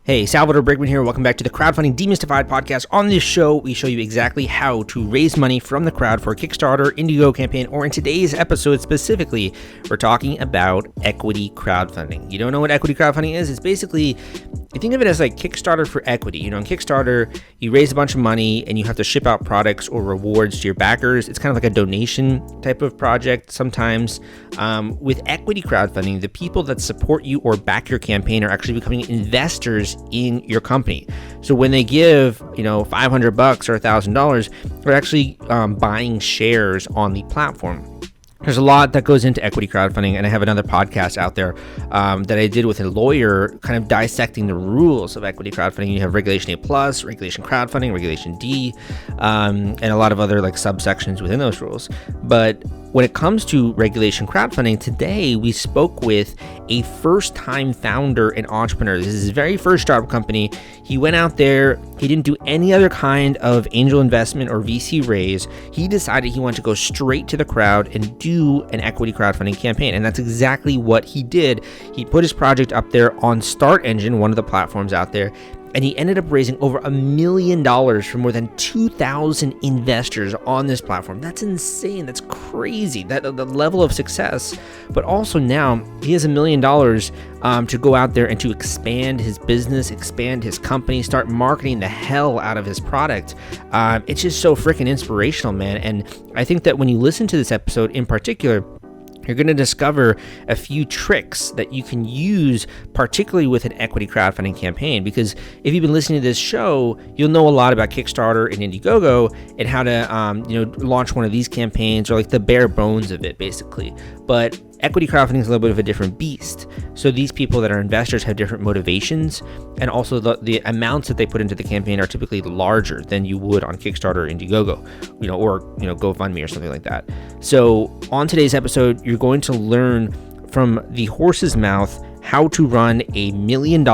Hey, Salvador Briggman here. Welcome back to the Crowdfunding Demystified podcast. On this show, we show you exactly how to raise money from the crowd for a Kickstarter, Indiegogo campaign, or in today's episode specifically, we're talking about equity crowdfunding. You don't know what equity crowdfunding is? It's basically, you think of it as like Kickstarter for equity. You know, in Kickstarter, you raise a bunch of money and you have to ship out products or rewards to your backers. It's kind of like a donation type of project sometimes. With equity crowdfunding, the people that support you or back your campaign are actually becoming investors in your company. So when they give, $500 or $1,000, they're actually buying shares on the platform. There's a lot that goes into equity crowdfunding, and I have another podcast out there that I did with a lawyer kind of dissecting the rules of equity crowdfunding. You have Regulation A+, Regulation Crowdfunding, Regulation D, and a lot of other like subsections within those rules. But when it comes to regulation crowdfunding, today we spoke with a first-time founder and entrepreneur. This is his very first startup company. He went out there, he didn't do any other kind of angel investment or VC raise. He decided he wanted to go straight to the crowd and do an equity crowdfunding campaign, and that's exactly what he did. He put his project up there on StartEngine, one of the platforms out there, and he ended up raising over $1 million from more than 2,000 investors on this platform. That's insane. That's crazy. That the level of success. But also now he has $1 million to go out there and to expand his business, expand his company, start marketing the hell out of his product. It's just so freaking inspirational, man. And I think that when you listen to this episode in particular, you're going to discover a few tricks that you can use, particularly with an equity crowdfunding campaign. Because if you've been listening to this show, you'll know a lot about Kickstarter and Indiegogo and how to, launch one of these campaigns, or like the bare bones of it, basically. But equity crowdfunding is a little bit of a different beast. So these people that are investors have different motivations, and also the amounts that they put into the campaign are typically larger than you would on Kickstarter or Indiegogo, or GoFundMe or something like that. So on today's episode, you're going to learn from the horse's mouth how to run a $1 million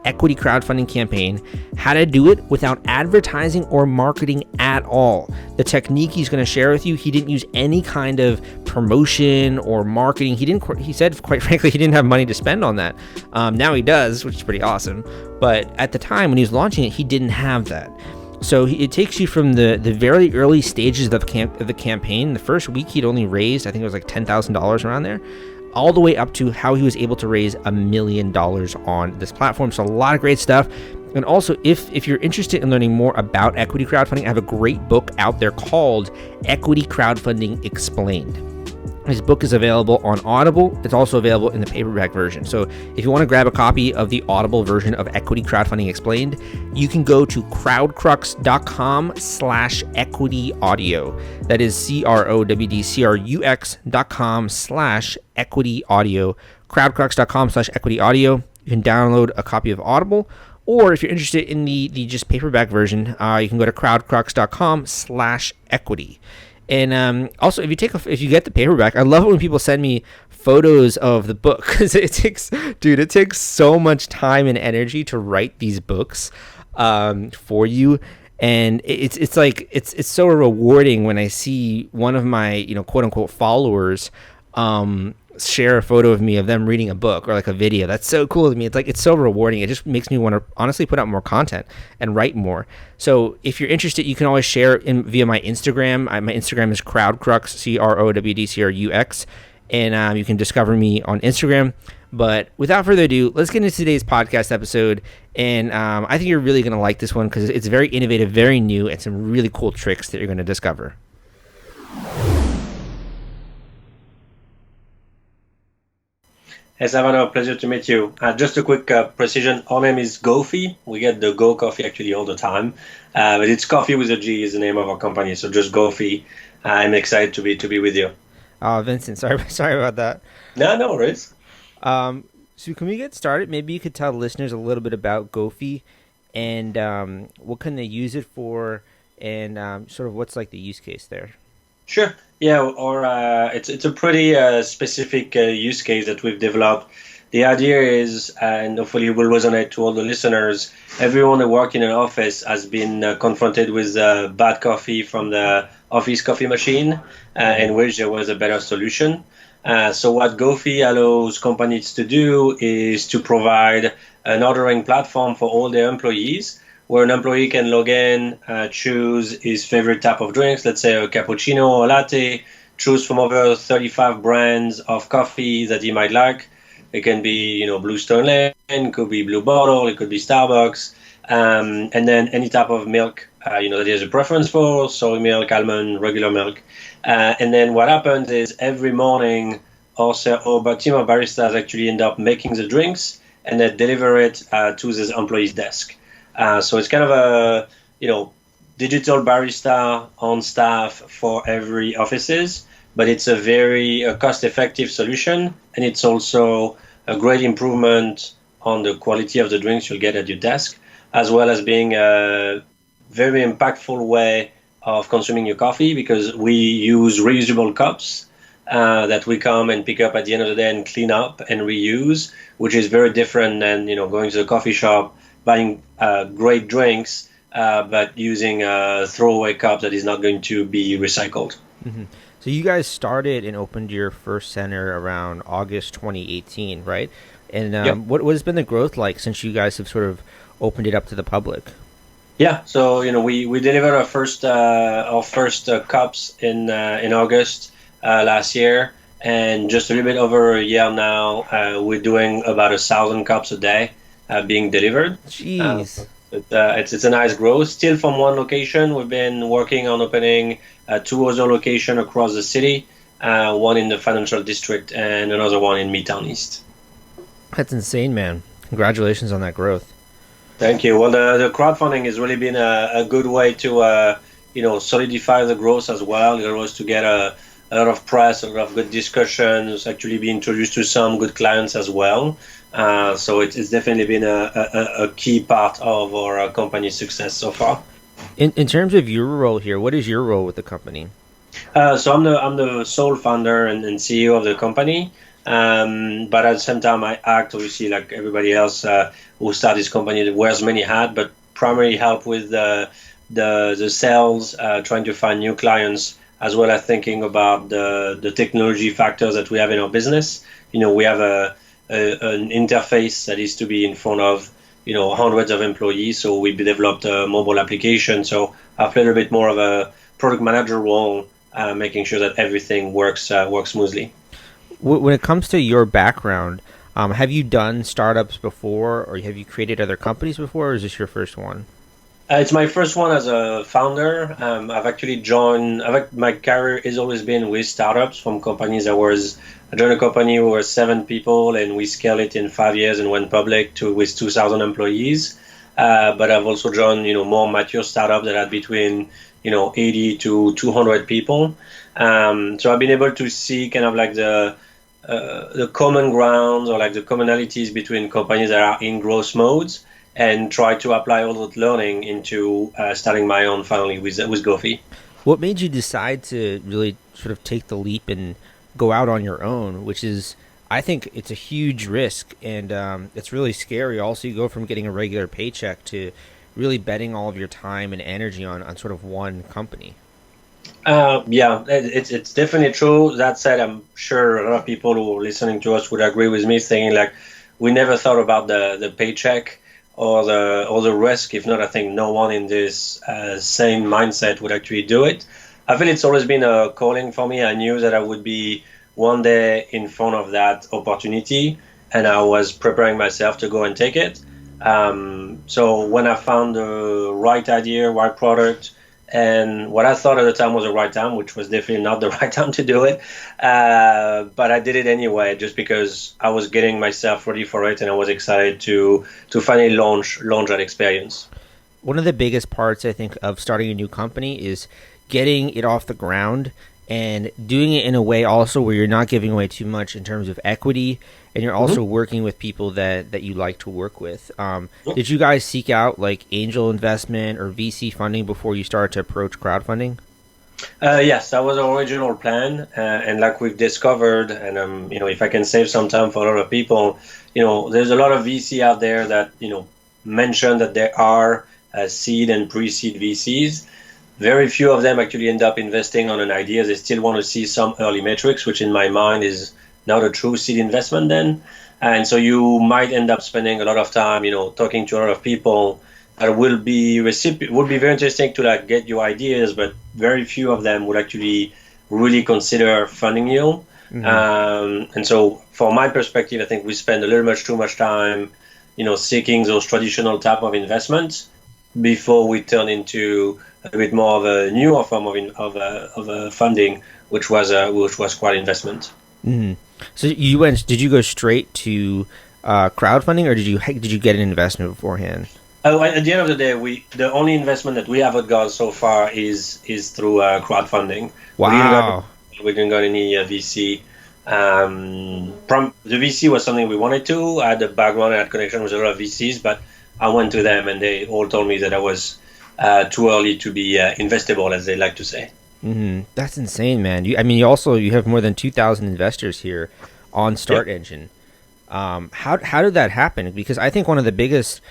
equity crowdfunding campaign, how to do it without advertising or marketing at all. The technique he's going to share with you, he didn't use any kind of promotion or marketing. He said, quite frankly, he didn't have money to spend on that. Now he does, which is pretty awesome. But at the time when he was launching it, he didn't have that. So it takes you from the very early stages of the campaign. The first week he'd only raised, I think it was like $10,000 around there, all the way up to how he was able to raise $1 million on this platform. So a lot of great stuff. And also, if you're interested in learning more about equity crowdfunding, I have a great book out there called Equity Crowdfunding Explained. This book is available on Audible. It's also available in the paperback version. So if you want to grab a copy of the Audible version of Equity Crowdfunding Explained, you can go to crowdcrux.com/equity-audio. That is crowdcrux.com/equity-audio. crowdcrux.com/equity-audio. You can download a copy of Audible, or if you're interested in the just paperback version, you can go to crowdcrux.com/equity. And also, if you get the paperback, I love it when people send me photos of the book, because it takes so much time and energy to write these books for you. And it's so rewarding when I see one of my quote unquote followers share a photo of me of them reading a book or like a video. That's so cool to me. It's so rewarding. It just makes me want to honestly put out more content and write more. So if you're interested, you can always share via my Instagram. My Instagram is crowdcrux, CROWDCRUX, and you can discover me on Instagram. But without further ado, let's get into today's podcast episode. And I think you're really going to like this one because it's very innovative, very new, and some really cool tricks that you're going to discover. Hey Salvador, pleasure to meet you. Just a quick precision. Our name is GOffee. We get the GOffee actually all the time, but it's coffee with a G is the name of our company. So just GOffee. I'm excited to be with you. Vincent, sorry about that. No worries. So can we get started? Maybe you could tell listeners a little bit about GOffee and what can they use it for, and sort of what's like the use case there. Sure. Yeah, or it's a pretty specific use case that we've developed. The idea is, and hopefully it will resonate to all the listeners, everyone who works in an office has been confronted with bad coffee from the office coffee machine, in which there was a better solution. So what GOffee allows companies to do is to provide an ordering platform for all their employees, where an employee can log in, choose his favorite type of drinks, let's say a cappuccino or latte, choose from over 35 brands of coffee that he might like. It can be, Blue Stone Lane, it could be Blue Bottle, it could be Starbucks, and then any type of milk, that he has a preference for, soy milk, almond, regular milk. And then what happens is every morning, our team of baristas actually end up making the drinks and then deliver it to this employee's desk. So it's kind of a, digital barista on staff for every offices, but it's a very cost-effective solution, and it's also a great improvement on the quality of the drinks you'll get at your desk, as well as being a very impactful way of consuming your coffee, because we use reusable cups that we come and pick up at the end of the day and clean up and reuse, which is very different than going to the coffee shop, buying great drinks, but using a throwaway cup that is not going to be recycled. Mm-hmm. So you guys started and opened your first center around August 2018, right? And Yep. what has been the growth like since you guys have sort of opened it up to the public? Yeah, so we delivered our first cups in August last year, and just a little bit over a year now, we're doing about 1,000 cups a day being delivered. Jeez. It's a nice growth. Still from one location. We've been working on opening 2 other locations across the city, one in the financial district and another one in Midtown East. That's insane, man. Congratulations on that growth. Thank you. Well, the crowdfunding has really been a good way to solidify the growth as well. It was to get a lot of press, a lot of good discussions, actually be introduced to some good clients as well. So it's definitely been a key part of our company's success so far. In terms of your role here, what is your role with the company? So I'm the sole founder and CEO of the company. But at the same time, I act obviously like everybody else who start this company that wears many hats, but primarily help with the sales, trying to find new clients, as well as thinking about the technology factors that we have in our business. We have an interface that is to be in front of hundreds of employees, so we developed a mobile application. So I play a little bit more of a product manager role, making sure that everything works smoothly. When it comes to your background, have you done startups before, or have you created other companies before, or is this your first one? It's my first one as a founder. I've actually my career has always been with startups from companies. I joined a company where 7 people, and we scaled it in 5 years and went public with 2,000 employees. But I've also joined, more mature startups that had between, 80 to 200 people. So I've been able to see kind of like the common grounds or like the commonalities between companies that are in growth modes, and try to apply all that learning into starting my own finally with GOffee. What made you decide to really sort of take the leap and go out on your own, which is, I think it's a huge risk, and it's really scary. Also, you go from getting a regular paycheck to really betting all of your time and energy on sort of one company. Yeah, it's definitely true. That said, I'm sure a lot of people who are listening to us would agree with me, saying like we never thought about the paycheck or the risk. If not, I think no one in this same mindset would actually do it. I feel it's always been a calling for me. I knew that I would be one day in front of that opportunity, and I was preparing myself to go and take it. So when I found the right idea, right product, and what I thought at the time was the right time, which was definitely not the right time to do it, but I did it anyway, just because I was getting myself ready for it, and I was excited to finally launch that experience. One of the biggest parts, I think, of starting a new company is getting it off the ground and doing it in a way also where you're not giving away too much in terms of equity, and you're also working with people that you like to work with. Did you guys seek out like angel investment or VC funding before you started to approach crowdfunding? Yes, that was our original plan, and like we've discovered, and if I can save some time for a lot of people, there's a lot of VC out there that mention that there are seed and pre-seed VCs. Very few of them actually end up investing on an idea. They still want to see some early metrics, which in my mind is not a true seed investment then. And so you might end up spending a lot of time, talking to a lot of people that would be very interesting to like get your ideas, but very few of them would actually really consider funding you. And so from my perspective, I think we spend a little much too much time, seeking those traditional type of investments before we turn into a bit more of a newer form of funding, which was quite investment. So did you go straight to crowdfunding, or did you get an investment beforehand? Oh, at the end of the day, the only investment that we have got so far is through crowdfunding. Wow. We didn't got any VC. The VC was something we wanted to. I had a background, I had connection with a lot of VCs, but I went to them and they all told me that I was too early to be investable, as they like to say. That's insane, man. You have more than 2,000 investors here on StartEngine. How did that happen? Because I think one of the biggest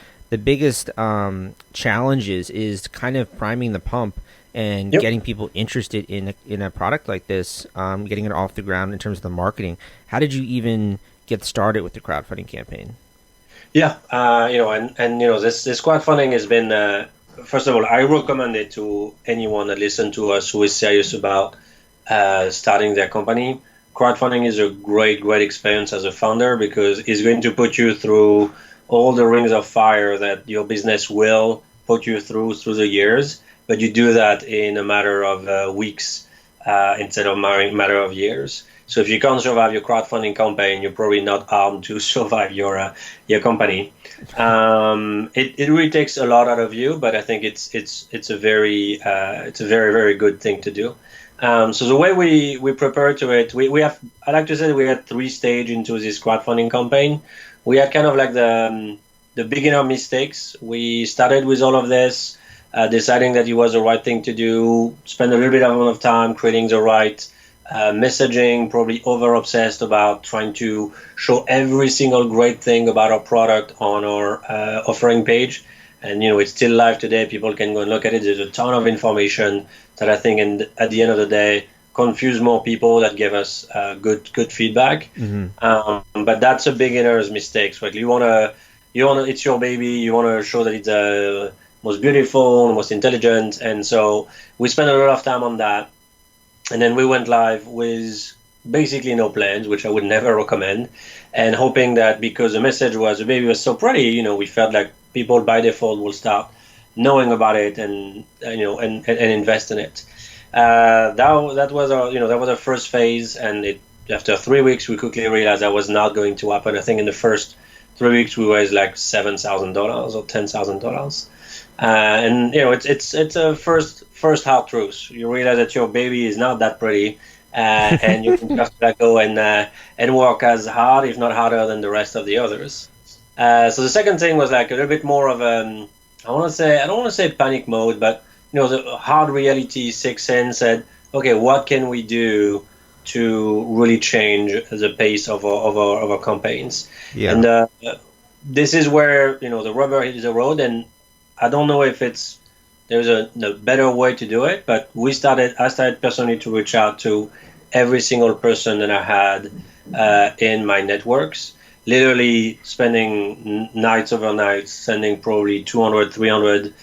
challenges is kind of priming the pump and getting people interested in a product like this, getting it off the ground in terms of the marketing. How did you even get started with the crowdfunding campaign? Yeah, this crowdfunding has been. First of all, I recommend it to anyone that listens to us who is serious about starting their company. Crowdfunding is a great experience as a founder because it's going to put you through all the rings of fire that your business will put you through the years, but you do that in a matter of weeks instead of a matter of years. So if you can't survive your crowdfunding campaign, you're probably not armed to survive your company. It really takes a lot out of you, but I think it's a very very good thing to do. So the way we prepare to it, we have, I like to say that we had 3 stages into this crowdfunding campaign. We had kind of like the beginner mistakes. We started with all of this, deciding that it was the right thing to do, spend a little bit of time creating the right messaging, probably over obsessed about trying to show every single great thing about our product on our offering page. And it's still live today. People can go and look at it. There's a ton of information that I think, at the end of the day, confuse more people that give us good feedback. But that's a beginner's mistake. Right? You wanna, it's your baby. You wanna show that it's most beautiful, most intelligent, and so we spent a lot of time on that. And then we went live with basically no plans, which I would never recommend, and hoping that because the message was the baby was so pretty, we felt like people by default will start knowing about it and invest in it. That was our first phase, and after 3 weeks we quickly realized that was not going to happen. I think in the first 3 weeks we raised like $7,000 or $10,000. And it's a first hard truth. You realize that your baby is not that pretty, and you can just go and work as hard, if not harder, than the rest of the others. So the second thing was like a little bit more of I don't want to say panic mode, but the hard reality six in, said, okay, what can we do to really change the pace of our campaigns? Yeah. And this is where the rubber hits the road, and I don't know if there's a better way to do it, but I started personally to reach out to every single person that I had in my networks, literally spending nights overnight, sending probably 200, 300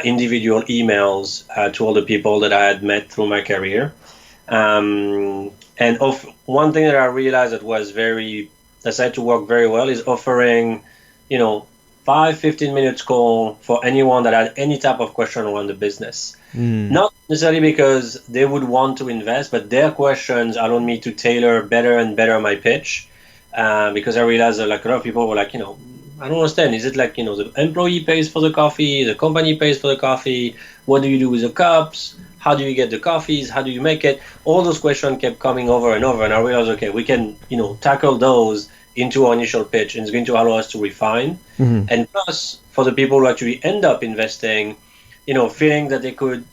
individual emails to all the people that I had met through my career. And one thing that I realized that decided to work very well is offering, 5-15 minutes call for anyone that had any type of question around the business. Not necessarily because they would want to invest, but their questions allowed me to tailor better and better my pitch. Because I realized that like a lot of people were like, I don't understand. Is it like, the employee pays for the coffee, the company pays for the coffee? What do you do with the cups? How do you get the coffees? How do you make it? All those questions kept coming over and over. And I realized, okay, we can, tackle those into our initial pitch, and it's going to allow us to refine. And plus, for the people who actually end up investing, feeling that they could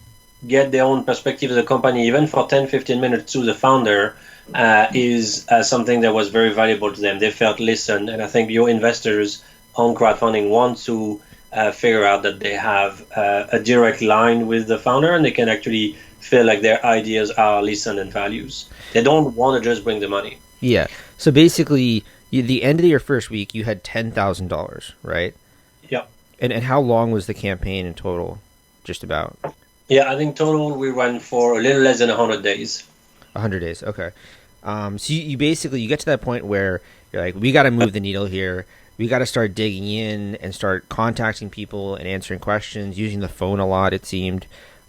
get their own perspective of the company, even for 10-15 minutes to the founder, is something that was very valuable to them. They felt listened, and I think your investors on crowdfunding want to figure out that they have a direct line with the founder, and they can actually feel like their ideas are listened and values. They don't want to just bring the money. Yeah. So basically, The end of your first week, you had $10,000, right? Yeah. And how long was the campaign in total? Just about. Yeah, I think total we ran for a little less than 100 days. 100 days, okay. So you basically, you get to that point where you're like, we got to move the needle here. We got to start digging in and start contacting people and answering questions, using the phone a lot, it seemed.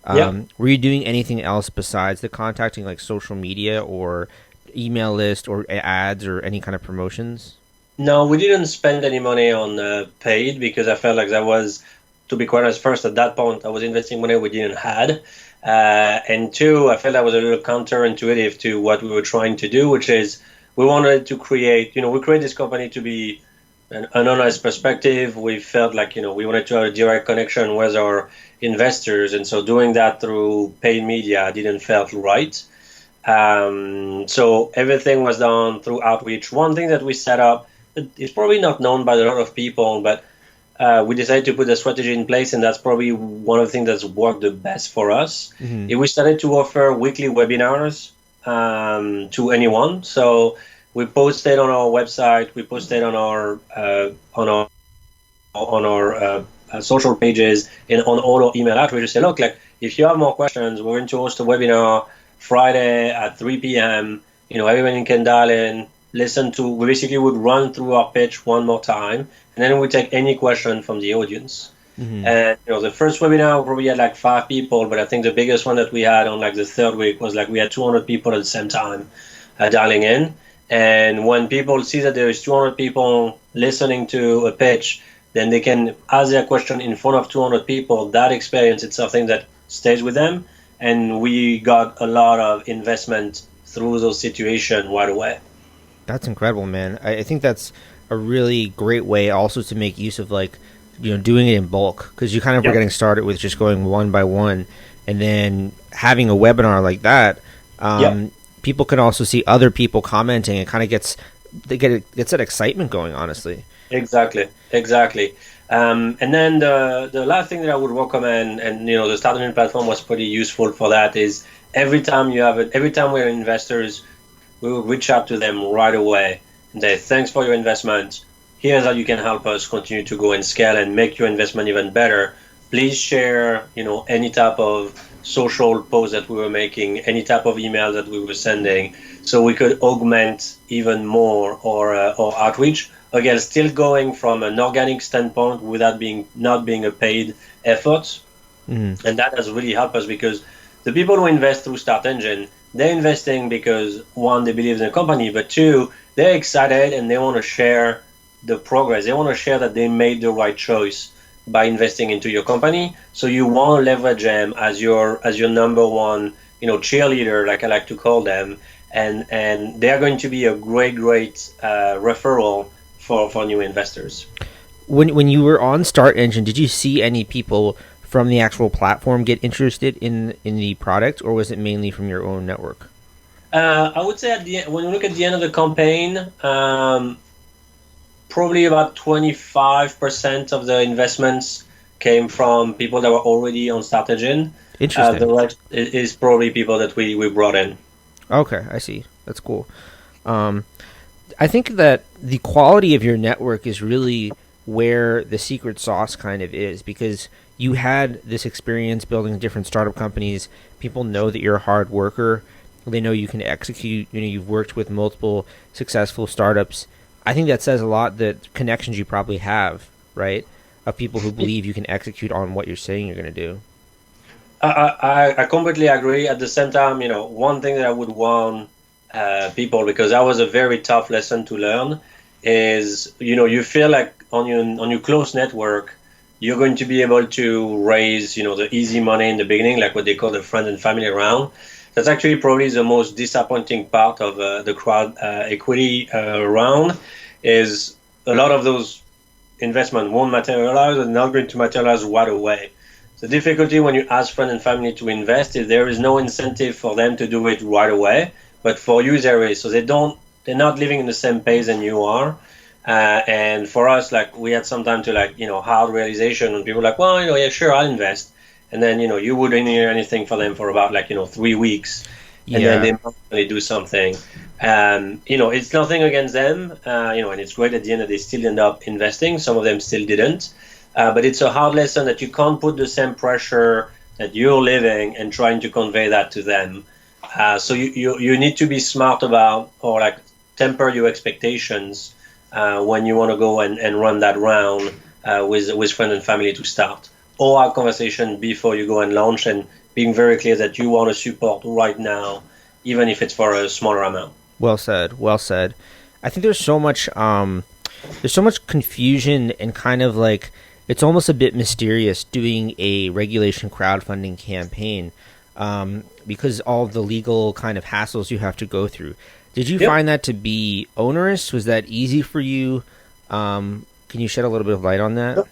Were you doing anything else besides the contacting, like social media or email list or ads or any kind of promotions? No, we didn't spend any money on paid because I felt like that was, to be quite honest, first at that point I was investing money we didn't had, and two, I felt that was a little counterintuitive to what we were trying to do, which is we wanted to create, we created this company to be an honest perspective. We felt like, we wanted to have a direct connection with our investors, and so doing that through paid media didn't felt right. So everything was done through outreach. One thing that we set up, it's probably not known by a lot of people, but we decided to put a strategy in place, and that's probably one of the things that's worked the best for us. Mm-hmm. We started to offer weekly webinars to anyone. So we posted on our website, we posted on our social pages, and on all our email outreach. We say, look, like if you have more questions, we're going to host a webinar Friday at 3 p.m. Everyone can dial in, listen to. We basically would run through our pitch one more time, and then we take any question from the audience. Mm-hmm. And the first webinar we probably had like 5 people, but I think the biggest one that we had on like the third week was like we had 200 people at the same time dialing in. And when people see that there is 200 people listening to a pitch, then they can ask their question in front of 200 people. That experience, it's something that stays with them. And we got a lot of investment through those situations right away. That's incredible, man. I think that's a really great way also to make use of doing it in bulk, because you kind of were getting started with just going one by one, and then having a webinar like that, people can also see other people commenting. It kind of gets that excitement going, honestly. Exactly. And then the last thing that I would recommend, and the StartEngine platform was pretty useful for that, is every time we're investors, we will reach out to them right away and say, thanks for your investment. Here's how you can help us continue to go and scale and make your investment even better. Please share, any type of social post that we were making, any type of email that we were sending, so we could augment even more or outreach. Again, still going from an organic standpoint without not being a paid effort. Mm-hmm. And that has really helped us, because the people who invest through StartEngine, they're investing because, one, they believe in the company, but two, they're excited and they want to share the progress. They want to share that they made the right choice by investing into your company. So you want to leverage them as your number one, cheerleader, like I like to call them, and they're going to be a great referral for new investors. When you were on StartEngine, did you see any people from the actual platform get interested in the product, or was it mainly from your own network? I would say when you look at the end of the campaign, probably about 25% of the investments came from people that were already on StartEngine. Interesting. The rest is probably people that we brought in. Okay, I see. That's cool. I think that the quality of your network is really where the secret sauce kind of is, because you had this experience building different startup companies. People know that you're a hard worker. They know you can execute. You've worked with multiple successful startups. I think that says a lot, the connections you probably have, right, of people who believe you can execute on what you're saying you're going to do. I completely agree. At the same time, one thing that I would warn people, because that was a very tough lesson to learn, is you feel like on your close network you're going to be able to raise the easy money in the beginning, like what they call the friend and family round. That's actually probably the most disappointing part of the crowd equity round, is a lot of those investment won't materialize and not going to materialize right away. The difficulty when you ask friends and family to invest is there is no incentive for them to do it right away, but for you there is. So they're not living in the same pace than you are. And for us, we had some time to hard realization, and people were like, well, yeah, sure, I'll invest. And then, you wouldn't hear anything for them for about 3 weeks. And then they might really do something. It's nothing against them, and it's great at the end that they still end up investing. Some of them still didn't. But it's a hard lesson that you can't put the same pressure that you're living and trying to convey that to them. So you need to be smart about, or like temper your expectations when you want to go and run that round with friends and family to start. Or have conversation before you go and launch, and being very clear that you want to support right now, even if it's for a smaller amount. Well said. Well said. I think there's so much confusion and kind of like it's almost a bit mysterious doing a regulation crowdfunding campaign because all the legal kind of hassles you have to go through. Did you find that to be onerous? Was that easy for you? Can you shed a little bit of light on that?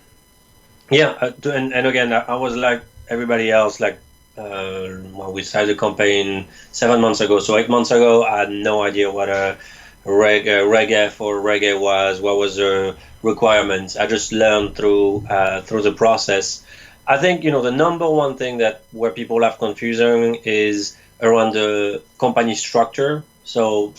Yeah, and again, I was like everybody else, we started the campaign 7 months ago. So 8 months ago, I had no idea what a Reg F or Reg A was, what was the requirements. I just learned through the process. I think, the number one thing where people have confusion is around the company structure. So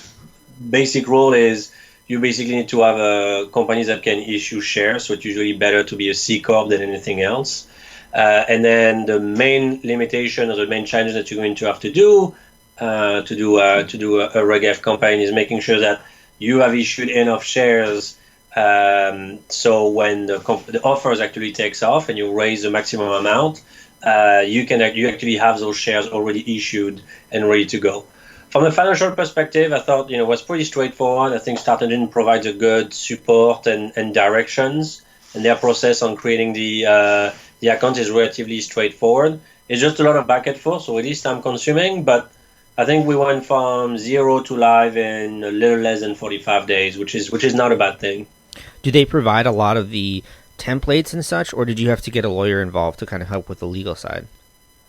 basic rule is you basically need to have companies that can issue shares. So it's usually better to be a C Corp than anything else. And then the main limitation or the main challenge that you're going to have to do a Reg F campaign is making sure that you have issued enough shares so when the offers actually takes off and you raise the maximum amount, you actually have those shares already issued and ready to go. From a financial perspective, I thought it was pretty straightforward. I think StartEngine provides a good support and directions, and their process on creating the account is relatively straightforward. It's just a lot of back and forth, so it is time consuming, but I think we went from 0 to live in a little less than 45 days, which is not a bad thing. Do they provide a lot of the templates and such, or did you have to get a lawyer involved to kind of help with the legal side?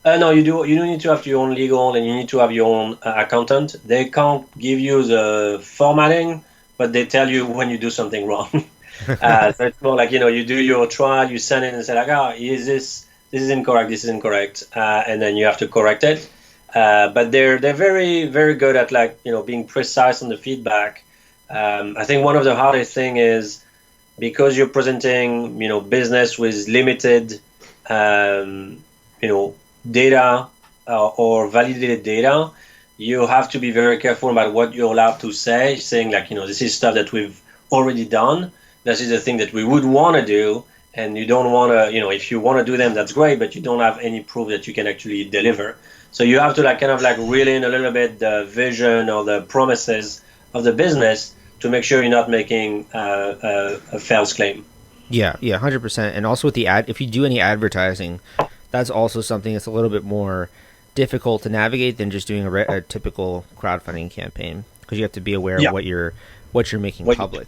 No, you do. You do need to have your own legal, and you need to have your own accountant. They can't give you the formatting, but they tell you when you do something wrong. So it's more like you do your trial, you send it and say like, this is incorrect, this is incorrect, and then you have to correct it. But they're very very good at being precise on the feedback. I think one of the hardest thing is because you're presenting business with limited data or validated data, you have to be very careful about what you're allowed to say, saying this is stuff that we've already done, this is the thing that we would want to do, and you don't want to if you want to do them, that's great, but you don't have any proof that you can actually deliver. So you have to reel in a little bit the vision or the promises of the business to make sure you're not making a false claim. Yeah, 100%. And also with the if you do any advertising, that's also something that's a little bit more difficult to navigate than just doing a typical crowdfunding campaign, because you have to be aware of what you're making public.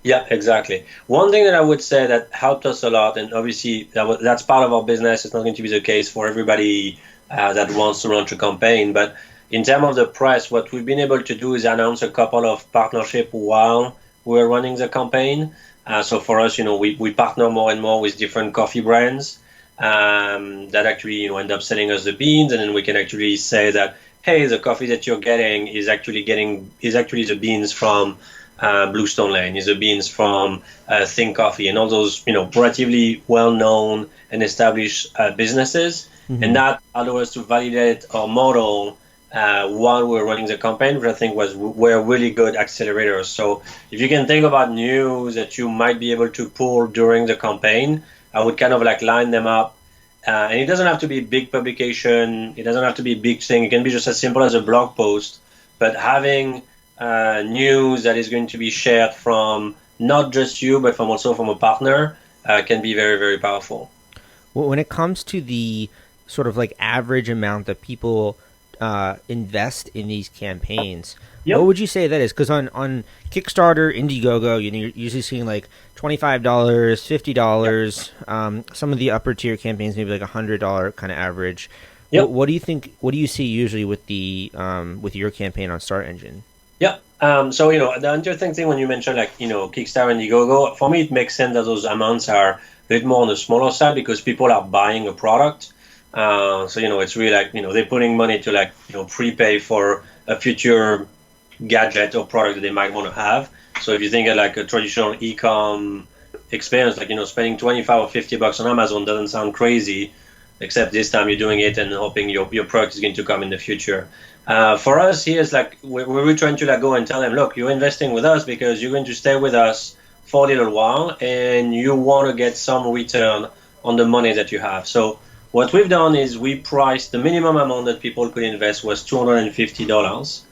Yeah, exactly. One thing that I would say that helped us a lot, and obviously that's part of our business. It's not going to be the case for everybody that wants to launch a campaign, but in terms of the press, what we've been able to do is announce a couple of partnerships while we're running the campaign. So for us, we partner more and more with different coffee brands that actually end up selling us the beans, and then we can actually say that, hey, the coffee that you're getting is actually the beans from Blue Stone Lane, is the beans from Think Coffee, and all those relatively well-known and established businesses. Mm-hmm. And that allowed us to validate our model while we were running the campaign, which I think were really good accelerators. So if you can think about news that you might be able to pull during the campaign, I would kind of line them up. And it doesn't have to be a big publication. It doesn't have to be a big thing. It can be just as simple as a blog post. But having news that is going to be shared from not just you, but also from a partner can be very, very powerful. Well, when it comes to the sort of average amount that people invest in these campaigns, what would you say that is? Because on Kickstarter, Indiegogo, you're usually seeing $25, $50. Some of the upper tier campaigns maybe $100 kind of average. Yep. What do you think? What do you see usually with with your campaign on StartEngine? Yeah. So the interesting thing when you mentioned Kickstarter and Indiegogo, for me it makes sense that those amounts are a bit more on the smaller side because people are buying a product. So it's really they're putting money to prepay for a future gadget or product that they might want to have. So if you think of like a traditional e-com experience, like, spending 25 or $50 on Amazon doesn't sound crazy, except this time you're doing it and hoping your product is going to come in the future. For us, here's like, we're trying to like go and tell them, look, you're investing with us because you're going to stay with us for a little while and you want to get some return on the money that you have. So what we've done is we priced the minimum amount that people could invest was $250.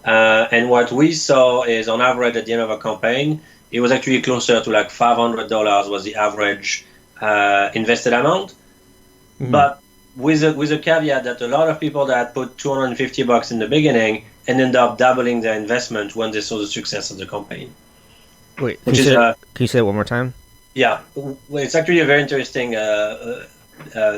And what we saw is on average at the end of a campaign, it was actually closer to like $500 was the average invested amount. Mm-hmm. But with a caveat that a lot of people that put $250 in the beginning and end up doubling their investment when they saw the success of the campaign. Wait, can you say that one more time? Yeah, it's actually a very interesting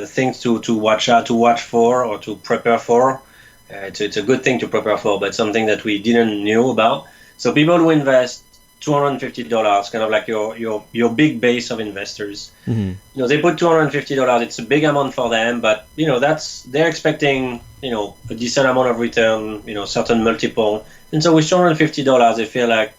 thing to watch for or to prepare for. It's a good thing to prepare for, but something that we didn't know about. So people who invest $250, kind of like your big base of investors. Mm-hmm. They put $250. It's a big amount for them, but they're expecting a decent amount of return, certain multiple. And so with $250, they feel like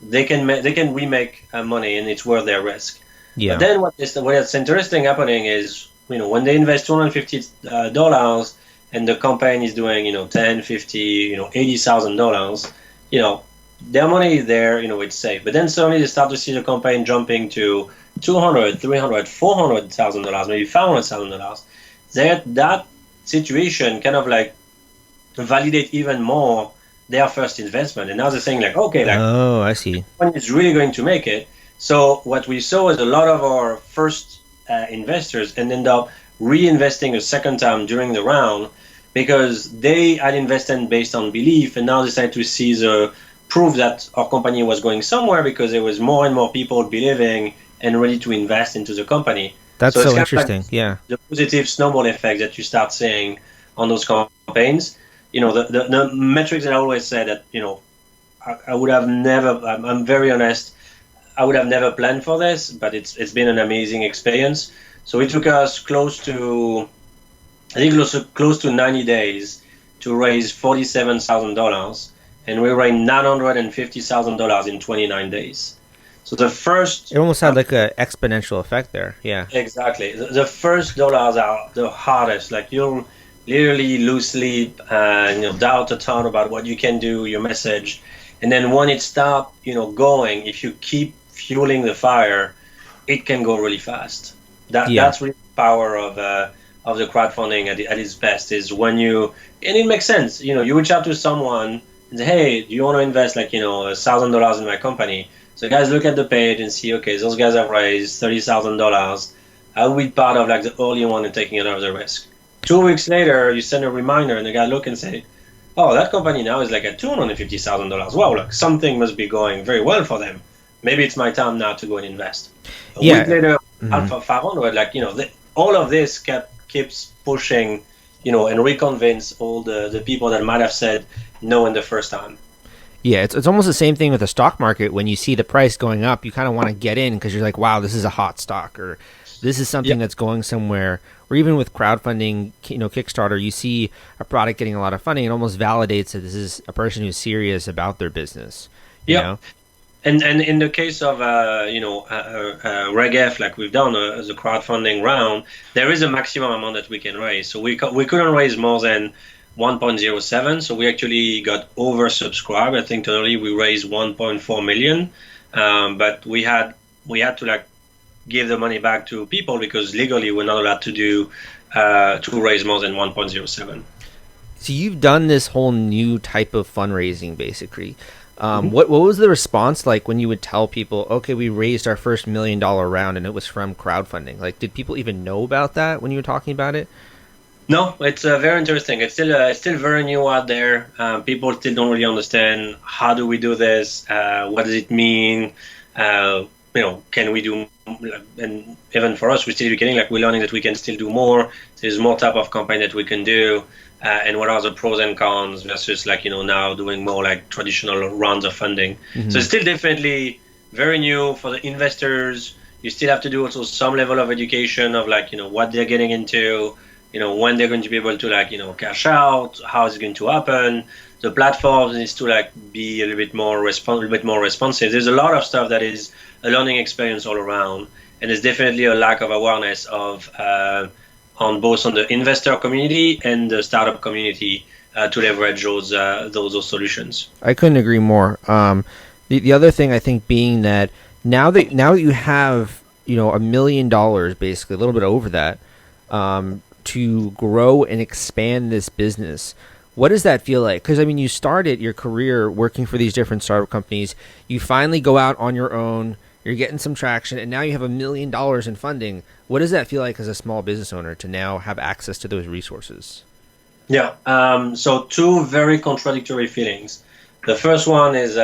they can remake money and it's worth their risk. Yeah. But then what's interesting happening is when they invest $250 and the campaign is doing $10, $50, $80,000, their money is there, it's safe. But then suddenly they start to see the campaign jumping to $200, $300, $400,000, maybe $500,000. That situation kind of like validate even more their first investment. And now they're saying like, okay, like, oh, I see. When it's really going to make it. So what we saw is a lot of our first investors ended up reinvesting a second time during the round because they had invested based on belief, and now decided to see the proof that our company was going somewhere because there was more and more people believing and ready to invest into the company. That's so interesting. Like the positive snowball effect that you start seeing on those campaigns. The metrics that I always say that, I would have never, I'm very honest, I would have never planned for this, but it's been an amazing experience. So it took us close to 90 days to raise $47,000, and we raised $950,000 in 29 days. So the first... It almost had like an exponential effect there, yeah. Exactly. The first dollars are the hardest. Like you'll literally lose sleep, doubt a ton about what you can do, your message. And then when it starts, going, if you keep fueling the fire, it can go really fast. That's really the power of the crowdfunding at its best is when and it makes sense. You reach out to someone and say, hey, do you want to invest like, $1,000 in my company? So guys look at the page and see, okay, those guys have raised $30,000. I'll be part of like the early one and taking another the risk. 2 weeks later, you send a reminder and the guy look and say, oh, that company now is like at $250,000. Wow, like something must be going very well for them. Maybe it's my time now to go and invest. A week later, Alpha 500, like, all of this keeps pushing, and reconvince all the people that might have said no in the first time. Yeah, it's almost the same thing with the stock market. When you see the price going up, you kind of want to get in because you're like, wow, this is a hot stock, or this is something that's going somewhere. Or even with crowdfunding, Kickstarter, you see a product getting a lot of funding, it almost validates that this is a person who's serious about their business. You know? And in the case of Reg F, like we've done as a crowdfunding round, there is a maximum amount that we can raise. So we couldn't raise more than 1.07. So we actually got oversubscribed. I think totally we raised 1.4 million, but we had to like give the money back to people because legally we're not allowed to raise more than 1.07. So you've done this whole new type of fundraising, basically. What was the response like when you would tell people, okay, we raised our first $1 million round and it was from crowdfunding? Like, did people even know about that when you were talking about it? No, it's very interesting. It's still very new out there. People still don't really understand how do we do this? What does it mean? Can we do? And even for us, we're still beginning. Like we're learning that we can still do more. There's more type of campaign that we can do. And what are the pros and cons versus like, now doing more like traditional rounds of funding. Mm-hmm. So it's still definitely very new for the investors. You still have to do also some level of education of like, what they're getting into, when they're going to be able to like, cash out, how it's going to happen. the platform needs to like be a little bit more responsive. There's a lot of stuff that is a learning experience all around, and there's definitely a lack of awareness of on both on the investor community and the startup community to leverage those solutions. I couldn't agree more. The other thing I think being that now that you have $1 million, basically a little bit over that, to grow and expand this business, what does that feel like? Because I mean, you started your career working for these different startup companies. You finally go out on your own. You're getting some traction, and now you have $1 million in funding. What does that feel like as a small business owner to now have access to those resources? Yeah. So two very contradictory feelings. The first one is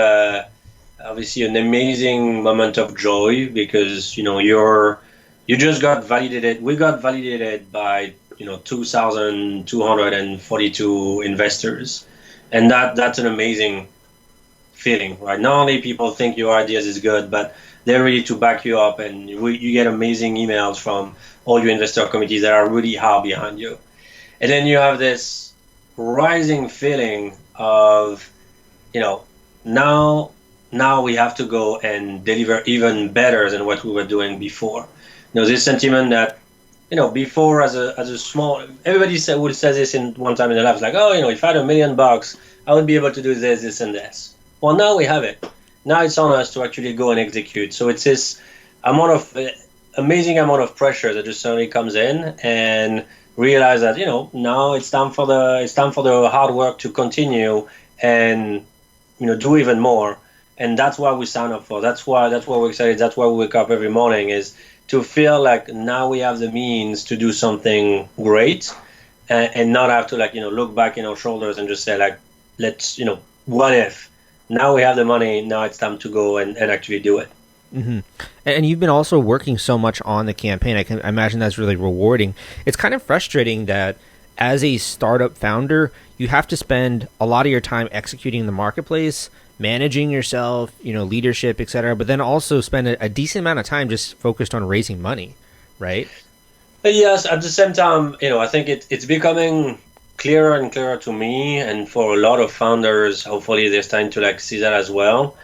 obviously an amazing moment of joy because you just got validated. We got validated by 2,242 investors, and that's an amazing feeling, right? Not only people think your ideas is good, but they're ready to back you up, and you get amazing emails from all your investor committees that are really hard behind you. And then you have this rising feeling of, now we have to go and deliver even better than what we were doing before. This sentiment that, before as a small, everybody will say this in one time in their lives, like, if I had $1 million, I would be able to do this, this, and this. Well, now we have it. Now it's on us to actually go and execute. So it's this amazing amount of pressure that just suddenly comes in, and realize that now it's time for the hard work to continue and do even more. And that's why we sign up for. That's why we're excited. That's why we wake up every morning, is to feel like now we have the means to do something great, and not have to look back in our shoulders and just say let's what if. Now we have the money. Now it's time to go and actually do it. Mm-hmm. And you've been also working so much on the campaign. I can imagine that's really rewarding. It's kind of frustrating that as a startup founder, you have to spend a lot of your time executing the marketplace, managing yourself, leadership, etc., but then also spend a decent amount of time just focused on raising money, right? Yes. At the same time, I think it's becoming clearer and clearer to me, and for a lot of founders, hopefully they're starting to see that as well.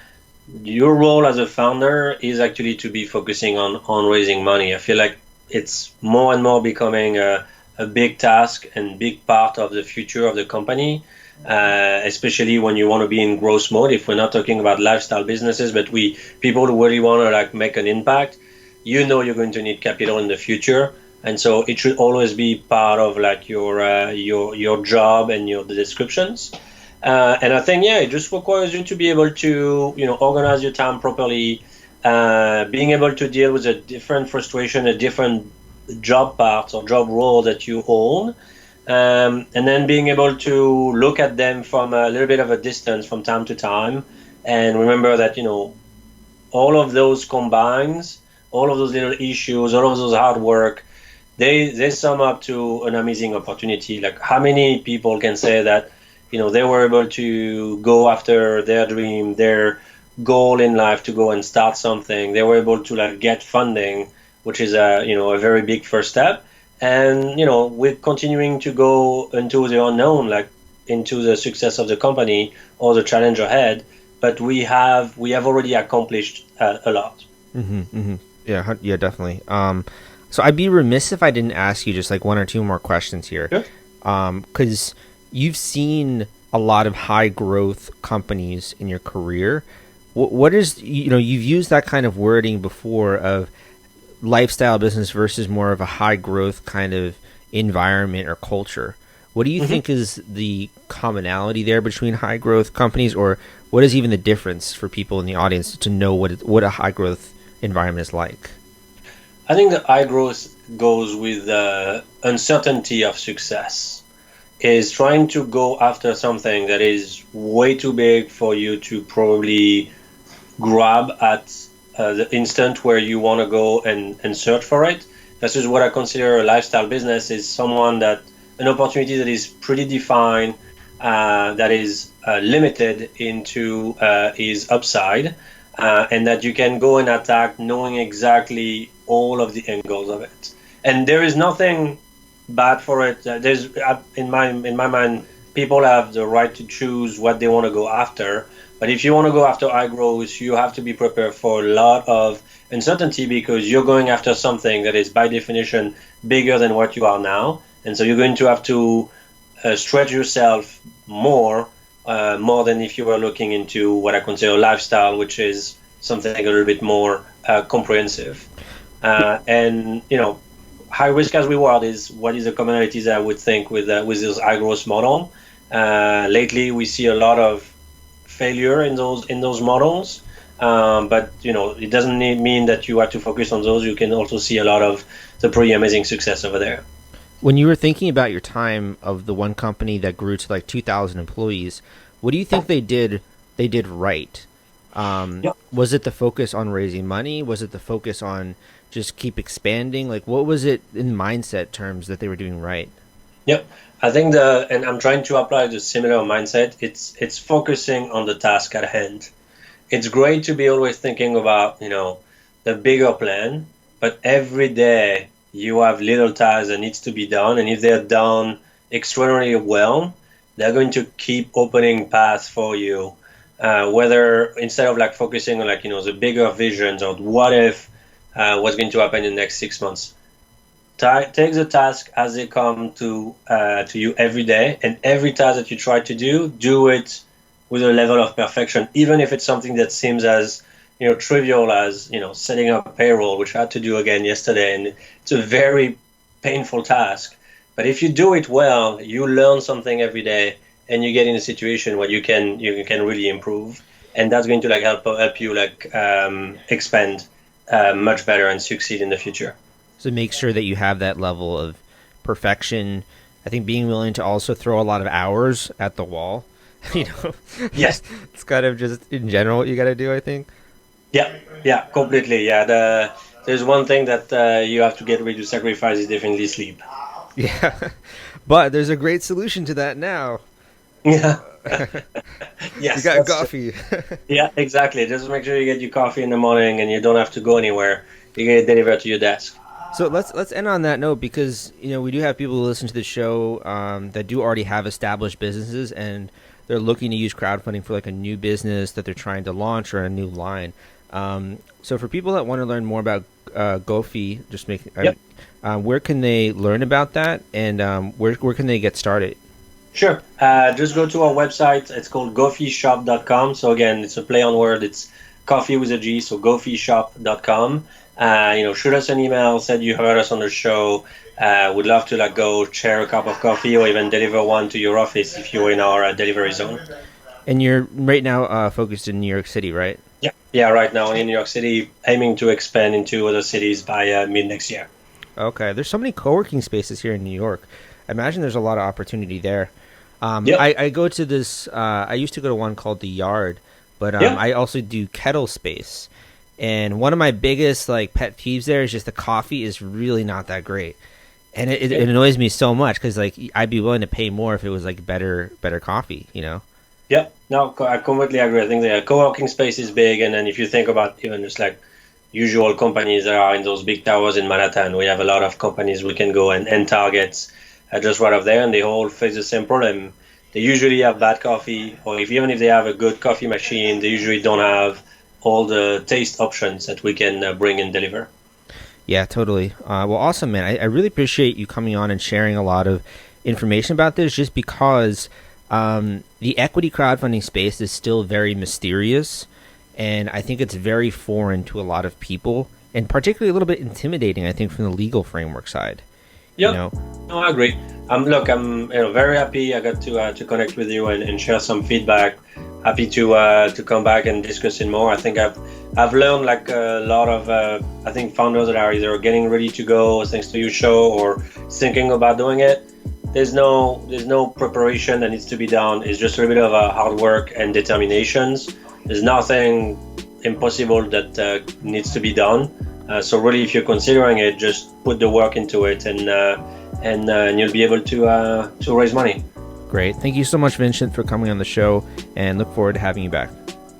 Your role as a founder is actually to be focusing on raising money. I feel like it's more and more becoming a big task and big part of the future of the company, especially when you want to be in growth mode. If we're not talking about lifestyle businesses, but people who really want to make an impact, you're going to need capital in the future. And so it should always be part of your job and the descriptions. And I think, it just requires you to be able to, organize your time properly, being able to deal with a different frustration, a different job parts or job role that you own, and then being able to look at them from a little bit of a distance from time to time, and remember that, all of those combines, all of those little issues, all of those hard work, they sum up to an amazing opportunity. Like, how many people can say that, they were able to go after their dream, their goal in life, to go and start something. They were able to get funding, which is a very big first step. And, we're continuing to go into the unknown, into the success of the company or the challenge ahead. But we have already accomplished a lot. Mm-hmm, mm-hmm. Yeah, definitely. So I'd be remiss if I didn't ask you just one or two more questions here. Sure. 'Cause you've seen a lot of high growth companies in your career. What is, you've used that kind of wording before of lifestyle business versus more of a high growth kind of environment or culture. What do you think is the commonality there between high growth companies, or what is even the difference for people in the audience to know what a high growth environment is like? I think that high growth goes with the uncertainty of success, is trying to go after something that is way too big for you to probably grab at the instant where you want to go and search for it. This is what I consider a lifestyle business, is an opportunity that is pretty defined, that is limited into is upside, and that you can go and attack knowing exactly all of the angles of it. And there is nothing bad for it. There's in my mind, people have the right to choose what they want to go after. But if you want to go after high growth, you have to be prepared for a lot of uncertainty because you're going after something that is by definition bigger than what you are now. And so you're going to have to stretch yourself more than if you were looking into what I consider lifestyle, which is something a little bit more comprehensive. And high risk as reward is what is the commonalities I would think with this high growth model. Lately, we see a lot of failure in those models, but it doesn't mean that you have to focus on those. You can also see a lot of the pretty amazing success over there. When you were thinking about your time of the one company that grew to like 2,000 employees, what do you think they did right? Was it the focus on raising money? Was it the focus on just keep expanding? Like, what was it in mindset terms that they were doing right? Yep. I think and I'm trying to apply the similar mindset. It's focusing on the task at hand. It's great to be always thinking about, the bigger plan, but every day you have little tasks that needs to be done. And if they're done extraordinarily well, they're going to keep opening paths for you. Whether instead of like focusing on the bigger visions or what if, what's going to happen in the next 6 months. Take the task as they come to you every day, and every task that you try to do it with a level of perfection, even if it's something that seems as trivial as setting up payroll, which I had to do again yesterday, and it's a very painful task. But if you do it well, you learn something every day, and you get in a situation where you can really improve, and that's going to help you expand much better and succeed in the future. So make sure that you have that level of perfection. I think being willing to also throw a lot of hours at the wall. Yes, it's kind of just in general what you got to do, I think. Yeah, completely. Yeah, there's one thing that you have to get ready to sacrifice is definitely sleep. Yeah, but there's a great solution to that now. Yeah. Yes, you got coffee. Yeah, exactly. Just make sure you get your coffee in the morning, and you don't have to go anywhere. You get it delivered to your desk. So let's end on that note, because we do have people who listen to the show that do already have established businesses, and they're looking to use crowdfunding for like a new business that they're trying to launch or a new line. So for people that want to learn more about GOffee, where can they learn about that, and where can they get started? Sure. Just go to our website. It's called GOffeeShop.com. So again, it's a play on word. It's coffee with a G, so GOffeeShop.com. Shoot us an email, said you heard us on the show. Would love to go share a cup of coffee or even deliver one to your office if you're in our delivery zone. And you're right now focused in New York City, right? Yeah, right now in New York City, aiming to expand into other cities by mid next year. Okay, there's so many co-working spaces here in New York. I imagine there's a lot of opportunity there. Yep. I go to this, I used to go to one called The Yard, but I also do Kettle Space. And one of my biggest pet peeves there is just the coffee is really not that great. And it annoys me so much because I'd be willing to pay more if it was better coffee, Yeah, no, I completely agree. I think the co-working space is big, and then if you think about even just usual companies that are in those big towers in Manhattan, we have a lot of companies we can go and target just right up there, and they all face the same problem. They usually have bad coffee, or even if they have a good coffee machine, they usually don't have all the taste options that we can bring and deliver. Yeah, totally. Well, awesome, man. I really appreciate you coming on and sharing a lot of information about this, just because the equity crowdfunding space is still very mysterious, and I think it's very foreign to a lot of people, and particularly a little bit intimidating, I think, from the legal framework side. Yeah, no, I agree. I'm very happy I got to connect with you and share some feedback. Happy to come back and discuss it more. I think I've learned a lot of I think founders that are either getting ready to go thanks to your show or thinking about doing it. There's no preparation that needs to be done. It's just a little bit of hard work and determinations. There's nothing impossible that needs to be done. So really, if you're considering it, just put the work into it, and you'll be able to raise money. Great. Thank you so much, Vincent, for coming on the show, and look forward to having you back.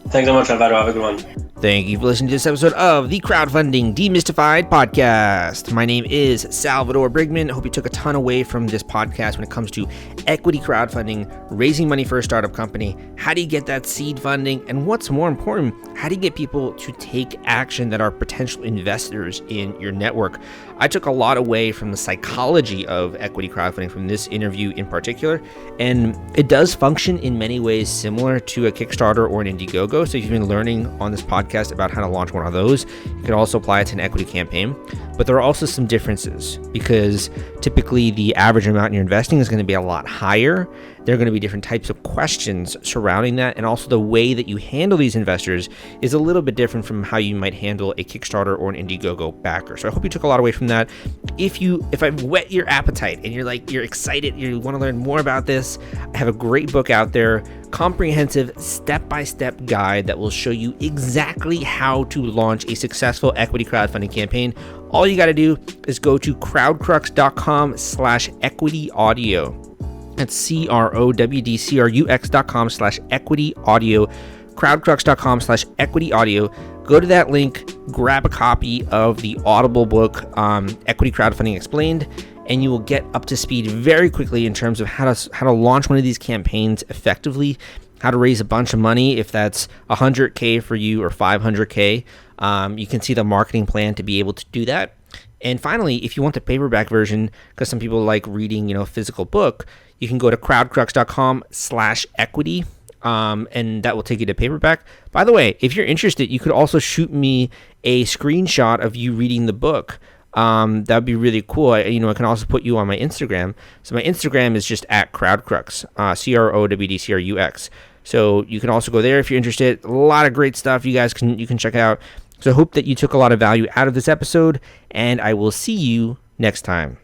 Thanks so much, Salvador. Have a good one. Thank you for listening to this episode of the Crowdfunding Demystified podcast. My name is Salvador Briggman. I hope you took a ton away from this podcast when it comes to equity crowdfunding, raising money for a startup company, how do you get that seed funding, and what's more important, how do you get people to take action that are potential investors in your network? I took a lot away from the psychology of equity crowdfunding from this interview in particular, and it does function in many ways similar to a Kickstarter or an Indiegogo. So if you've been learning on this podcast about how to launch one of those, you can also apply it to an equity campaign. But there are also some differences because typically the average amount you're investing is going to be a lot higher. There are going to be different types of questions surrounding that, and also the way that you handle these investors is a little bit different from how you might handle a Kickstarter or an Indiegogo backer. So I hope you took a lot away from that. If I've whet your appetite and you're excited, you want to learn more about this, I have a great book out there, comprehensive step-by-step guide that will show you exactly how to launch a successful equity crowdfunding campaign. All you got to do is go to crowdcrux.com/equity-audio. That's crowdcrux.com/equity-audio, crowdcrux.com/equity-audio. Go to that link, grab a copy of the Audible book, Equity Crowdfunding Explained, and you will get up to speed very quickly in terms of how to launch one of these campaigns effectively, how to raise a bunch of money if that's $100K for you or $500K. You can see the marketing plan to be able to do that. And finally, if you want the paperback version, because some people like reading, a physical book, you can go to crowdcrux.com/equity, and that will take you to paperback. By the way, if you're interested, you could also shoot me a screenshot of you reading the book. That would be really cool. I can also put you on my Instagram. So my Instagram is just at crowdcrux, CROWDCRUX. So you can also go there if you're interested. A lot of great stuff you can check out. So I hope that you took a lot of value out of this episode, and I will see you next time.